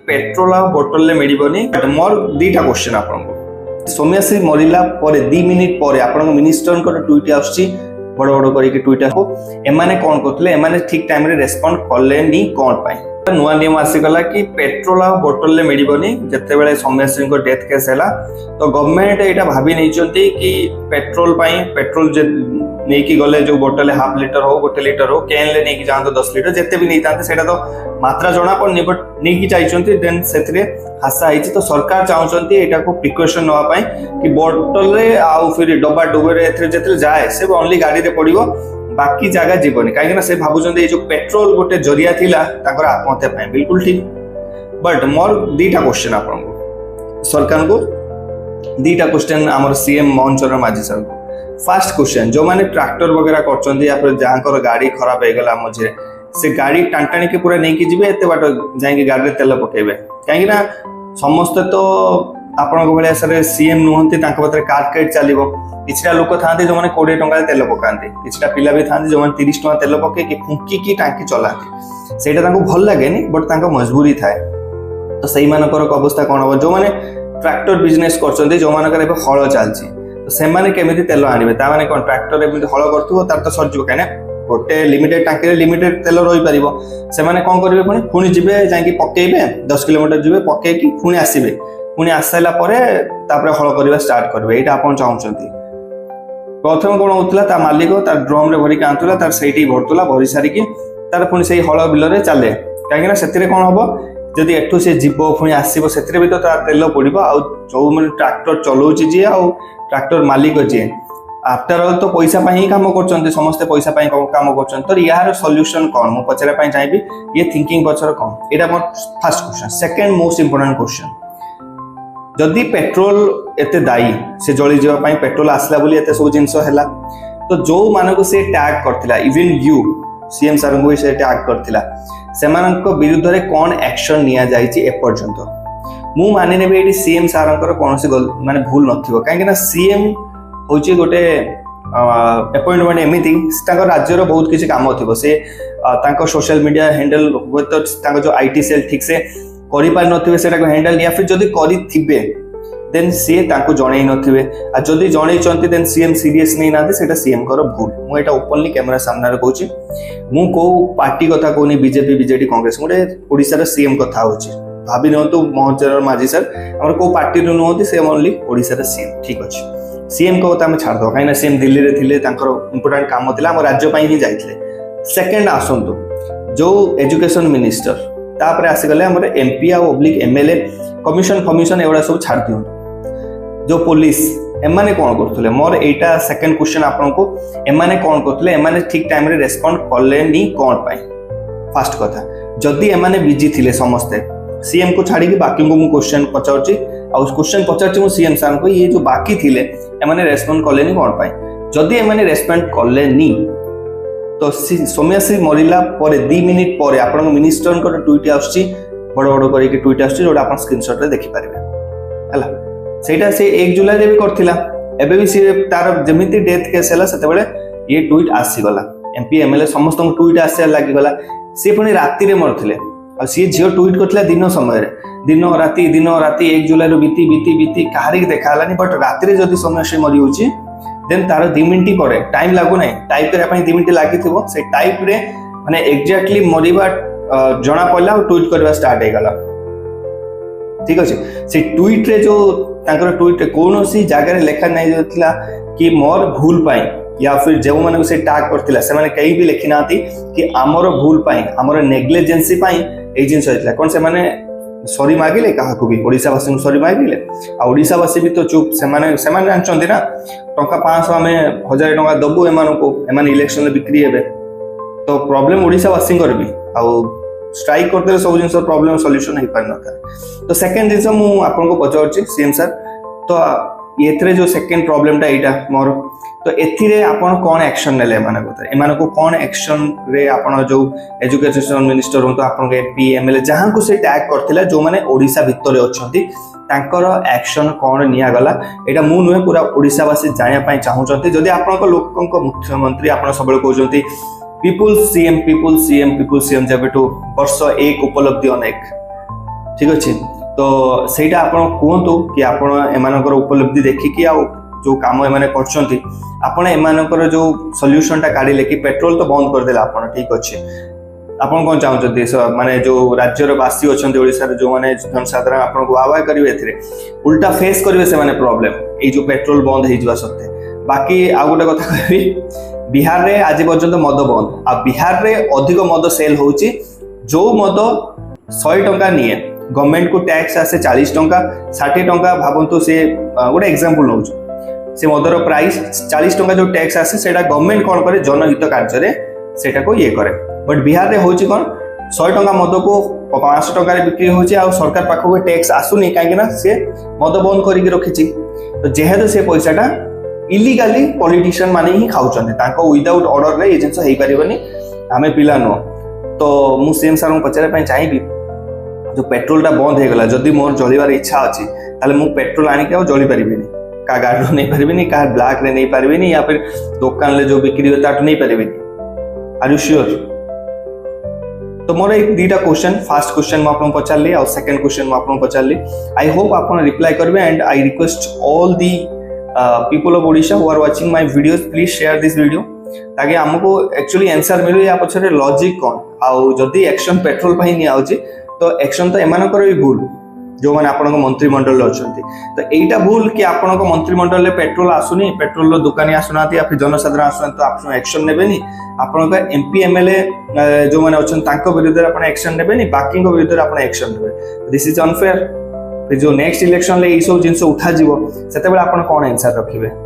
petrol आ बोतल ले मिलबनी but more दीटा question आपनको सौम्याश्री मरिला परे 2 मिनिट परे आपनको मिनिस्टर को ट्वीट आछि बड़ बड़ करिक ट्वीट को एमाने कोन करथले एमाने ठीक टाइम रे रेस्पोंड करलेनी कोन पाई नुआ नियम आसीगला कि पेट्रोल आ बोतल ले मिलबनी जते बेले सौम्याश्री को डेथ केस हैला तो गवर्नमेंट एटा भाबी नै चंती कि पेट्रोल पाई पेट्रोल जे नै कि गले जो बोतल हाफ लीटर हो 1 लीटर हो कैन ले नै कि जान तो 10 लीटर जते भी नै तांते सेटा तो मात्रा जणा पड़नी बट नै कि चाइचंती देन सेथरे हासा आइछि तो सरकार चाहउचंती एटा को प्रिकॉशन नवा पाई कि बोतल रे आउ फिर डब्बा डुबे रे एथरे जते जाए से ओनली गाड़ी रे पड़िबो बाकी जगह जीवनी कहीं से भावुं जो पेट्रोल गोटे जरिया थिला ताकर आत्महत्या पाए बिल्कुल ठीक बट मोर दीटा क्वेश्चन आपको सरकार को दीटा क्वेश्चन आमर सीएम मोहन चरण माझी सर को फर्स्ट क्वेश्चन जो माने ट्रैक्टर वगैरह करछन या फिर जहांकर गाड़ी खराब हो गला मझे से गाड़ी टांटाणी के पूरा नहीं कि जिवे एते बाट जाई गाड़ी रे तेल पकेबे कहीं ना समस्त तो आपन भले सर सीएम नुहंती तांक पत्र कारकेट चलिबो किछटा लोक थांती जो माने 20 टंका तेल पकांती किछटा पिला भी थांती जो माने 30 टंका तेल पके कि फुंकी की टांकी चलाती सेटा तांको भल लागेनी बट तांको मजबूरी थाए तो सही मानकर अवस्था कोन हो जो माने ट्रैक्टर बिजनेस करछन्ती जो मानकर एबे हळ चलछि तो से माने केमिति तेल आनिबे ता माने कोन ट्रैक्टर एबे हळ करथुबो तार तो सरजिबो काने गोटे लिमिटेड टांकी रे लिमिटेड तेल रही परिबो से माने कोन करिवे पुनी जिबे जाकी पकेइबे 10 किलोमीटर जिबे पके की पुनी आसीबे पुनी आसाइला परे तापरे हळ करबा स्टार्ट करबे एटा आपन चाहउछन्ती प्रथम कोन होतला ता मालिक तार ड्रम रे भरी कांतुला तार सेठी भरतुला भरी सारी की तार पुनी सेही हळ बिल रे चले काहेना सेतिरे कोन हबो जदि एठु से जीवो पुनी आसीबो सेतिरे भी तो तार तेल पडिबो आ जो मन ट्रैक्टर चलोछि जे आ ट्रैक्टर मालिक जे आफ्टर ऑल तो पैसा पाई ही काम करछन्ते समस्त पैसा पाई काम करछन तो यार सॉल्यूशन कोन मु पचरा पाई चाहिबी ये थिंकिंग पचर कोन एटा मोर first question second most important question जदि पेट्रोल एते दायी से जली जीवा पाई पेट्रोल आसला बोली एते सब जिंस हैला तो जो मानको से टैग करथिला इवन यू सीएम सर को से टैग करथिला सेमानक विरुद्ध रे कोन एक्शन निया जाईची ए पर्यंत मु माने नेबे एडी सीएम सरंकर कोनसी माने भूल नथिबो काहे ना सीएम होची गोटे अपॉइंटमेंट एमिति तांको राज्य रो बहुत किछि काम थिबो से तांको सोशल मीडिया हैंडल तो तांको जो आईटी सेल ठीक से करि पार नथिबे सेटा को हैंडल या फिर जदी करि थिबे देन सी तांको जणै नथिबे आ जदी जणै चंती देन सीएम सीरियस नै नादे सेटा सीएम कर भूल मु एटा ओपनली कैमरा सामने रे कहूची मु को पार्टी कथा कोनी बीजेपी बीजेडी कांग्रेस मुडे ओडिसा रे सीएम कथा होची भाबी नतो मोहन चरण माझी सर हमर को पार्टी रो नहोती से ओनली ओडिसा रे सीएम ठीक अछि सीएम को हम छाड़ दो कहीं सीएम दिल्ली रे थिले तांकर इंपोर्टेंट काम थिला हम राज्य पई ही जाइथिले सेकंड आसंतु जो एजुकेशन मिनिस्टर तापरे आसी गले हमर एमपी आ ओब्लिक एमएलए कमिशन एवडा सब छाड़ दियो जो पुलिस एमाने कोन करथले मोर एटा सेकंड क्वेश्चन आपन को एमाने कोन करथले एमाने ठीक टाइम रे रेस्पोंड करलेनी कोन पाई फर्स्ट कथा जदी एमाने बिजी थिले समस्ते सीएम को छाड़ी के बाकी को मु क्वेश्चन पचाउची आ उस क्वेश्चन पचाउची मु सीएम सर को ये जो बाकी थिले एमाने रेस्पोंड करलेनी कोन पाई जदी एमाने रेस्पोंड करलेनी तो सौम्याश्री मरिला परे 2 मिनिट परे आपन मिनिस्टर को ट्वीट आछि बड़ बड़ करिक ट्वीट आछि जोडा आपन स्क्रीनशॉट रे देखि पारिबे हला सेटा से 1 जुलाई रे भी करथिला एबे भी से तार जेमिति डेथ केस हैला सेते बेले ये ट्वीट आसी गला एमपी एमएलए समस्त को ट्वीट आसे लागी गला से पुनी राती रे मरथिले आ सी जियो ट्वीट करथिला दिन समय रे दिन राती 1 जुलाई रो बीती काहारी देखालानी बट राती रे जदी सौम्याश्री मरि होची देन तार 2 मिनिट परे टाइम लागो नै टाइप करे अपन 2 मिनिट लागि थिबो से टाइप रे माने एग्जैक्टली मरिबा जणा पड़ला और ट्वीट करबा स्टार्ट हे गला ठीक अछि से ट्वीट रे जो तांकर ट्वीट रे कोनोसी जागा रे लेखा नै जथिला कि मोर भूल पाई या फिर जो माने से टैग करथिला से माने कहीं भी लिखि नाती कि हमर भूल पाई हमर नेग्लिजेंसी पाई ए जिंस होइतला कोन से माने सॉरी मागिले काहा को भी ओडिसा वासी को सॉरी मागिले आ ओडिसा वासी भी तो चुप से माने जानचंदी ना टंका 500 हमें 1000 टंका दबु एमान को एमान इलेक्शन में बिक्री हेबे तो प्रॉब्लम ओडिसा वासी कर भी आ स्ट्राइक करते सब जिन प्रॉब्लम सॉल्यूशन हो पार न तो सेकंड जिन मु आपन को पचाउची सीएम सर तो एथरे जो सेकंड प्रॉब्लम टा एटा मोर तो एथिरे आपण कोन एक्शन नेले एमान को कोन एक्शन रे आपण जो एजुकेशन मिनिस्टर हो तो आपण के एमपी एमएलए जहां को से टैग करथिला जो माने ओडिसा भितरे अछंती तांकर एक्शन कोन निया गला एटा मु नुहे पूरा ओडिसा वासी जाया पई चाहउचंती जदी आपण को लोकन को मुख्यमंत्री आपण सबले कहउचंती पीपुल सीएम जब वर्ष एक उपलब्धि अनेक ठीक अच्छे तो ସେଇଟା ଆପଣ କୁହନ୍ତୁ କି ଆପଣ ଏମାନଙ୍କର ଉପଲବ୍ଧି ଦେଖିକି ଆଉ जो काम एमाने करछंती आपण एमानकर जो सॉल्यूशन टा काढिले कि पेट्रोल तो बंद कर देला आपण ठीक अच्छे आपण कोन चाहउछंती माने जो राज्यर वासी अछंती ओडिसा रे जो माने जनसाधारण आपण को आवाज करिवे एथिरे उल्टा फेस करिवे से माने प्रॉब्लम ए जो पेट्रोल बंद हे जवा सत्ते बाकी आ गोटे कथा कहबी बिहार रे आज पर्यंत मद बंद आ बिहार रे अधिक मद सेल होउची जो मद 100 टंका निये गवर्नमेंट को टैक्स आसे 40 टंका 60 टंका भाबंतु से गोटे एग्जांपल नउछ से मदर प्राइस 40 टंका जो टैक्स आसे सेटा गवर्नमेंट कोन करे जनहित कार्य रे सेटा को ये करे बट बिहार रे होची कोन 100 टंका मद को 500 टंका रे बिक्री होची आ सरकार पाखो को टैक्स आसुनी काहे ना से मद बंद करी के रखिची तो जेहेतु से पैसाटा इलीगली पॉलिटिशियन माने ही खाउचंते ताको विदाउट ऑर्डर रे ए जिंस हेई परिबनी हमें पिला नो तो मु सेम सर को पचारे पई चाहिबी जो पेट्रोल टा बंद हे गला जदी मोर जळीवार इच्छा अछि ताले मु पेट्रोल आनी के आ जळी परिबिनी का गाड़ी नहीं पारिबिनी का ब्लैक रे नहीं पारिबिनी या फिर दुकान ले जो बिक्री होता है नहीं पारिबिनी आर यू श्योर तो मोर एक दीटा क्वेश्चन फर्स्ट क्वेश्चन मैं आपन पचारली और सेकंड क्वेश्चन मैं आपन पचारली आई होप आपन रिप्लाई करबे and I request all the people of Odisha who are watching my videos please share this video ताकि हमको एक्चुअली आंसर मिलु या पछरे लॉजिक कोन आ जदी एक्शन पेट्रोल पई नि आउची तो एक्शन तो एमानकर भी भूल जो माने आपन मंत्रिमंडल अछंती तो एटा भूल कि आपन मंत्रिमंडल ले पेट्रोल आसुनी पेट्रोल रो दुकानी आसुनाती या फिर जनसाधारण आसुना तो आपन एक्शन नेबेनी आपन का एमपी एमएलए जो माने अछन तांको विरुद्ध आपन एक्शन नेबेनी बाकी को विरुद्ध आपन एक्शन नेबे दिस इज अनफेयर फिर जो नेक्स्ट इलेक्शन ले ई सब जिंस उठा जीवो सेते बेला आपन कोन आंसर रखिबे